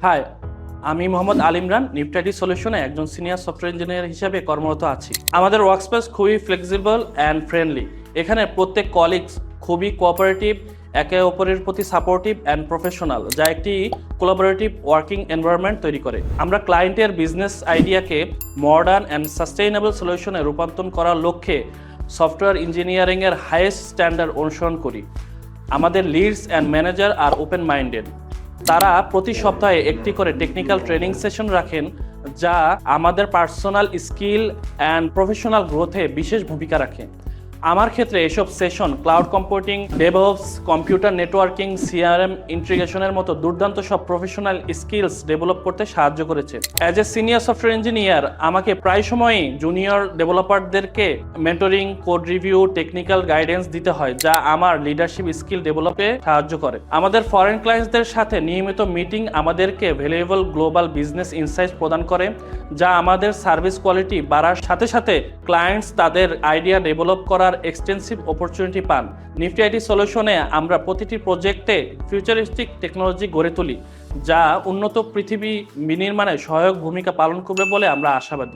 High, আমি মোহাম্মদ আল Imran Nifty IT সলিউশনে একজন senior software engineer হিসেবে কর্মরত আছি। আমাদের ওয়ার্কস্পেস খুবই ফ্লেক্সিবল অ্যান্ড ফ্রেন্ডলি। এখানে প্রত্যেক কলিগস খুবই কোঅপারেটিভ, একে অপরের প্রতি সাপোর্টিভ অ্যান্ড প্রফেশনাল, যা একটি কোলাবোরেটিভ ওয়ার্কিং এনভায়রনমেন্ট তৈরি করে। আমরা ক্লায়েন্টের বিজনেস আইডিয়াকে মডার্ন অ্যান্ড সাস্টেইনেবল সলিউশনে রূপান্তর করার লক্ষ্যে সফটওয়্যার ইঞ্জিনিয়ারিংয়ের হাইয়েস্ট স্ট্যান্ডার্ড অনুসরণ করি। আমাদের লিডস অ্যান্ড ম্যানেজার আর ওপেন মাইন্ডেড। তারা প্রতি সপ্তাহে একটি করে টেকনিক্যাল ট্রেনিং সেশন রাখেন, যা আমাদের পার্সোনাল স্কিল অ্যান্ড প্রফেশনাল গ্রোথে বিশেষ ভূমিকা রাখে। আমার ক্ষেত্রে এসব session cloud computing, DevOps, computer networking, CRM ইন্টিগ্রেশনের মতো দুর্দান্ত সব প্রফেশনাল স্কিলস ডেভেলপ করতে সাহায্য করেছে। As a senior software engineer আমাকে প্রায় সময়ই জুনিয়র ডেভেলপারদেরকে mentoring, code review, technical guidance দিতে হয়, যা আমার লিডারশিপ স্কিল ডেভেলপে সাহায্য করে। আমাদের ফরেন ক্লায়েন্টসদের সাথে নিয়মিত মিটিং আমাদেরকে ভ্যালুয়েবল গ্লোবাল বিজনেস ইনসাইটস প্রদান করে, যা আমাদের সার্ভিস কোয়ালিটি বাড়ার সাথে সাথে ক্লায়েন্টস তাদের আইডিয়া ডেভেলপ করার এক্সটেন্সিভ অপরচুনিটি পান। নিফটি আইটি সলিউশনে আমরা প্রতিটি প্রজেক্টে ফিউচারিস্টিক টেকনোলজি গড়ে তুলি, যা উন্নত পৃথিবী বিনির্মাণে সহায়ক ভূমিকা পালন করবে বলে আমরা আশাবাদী।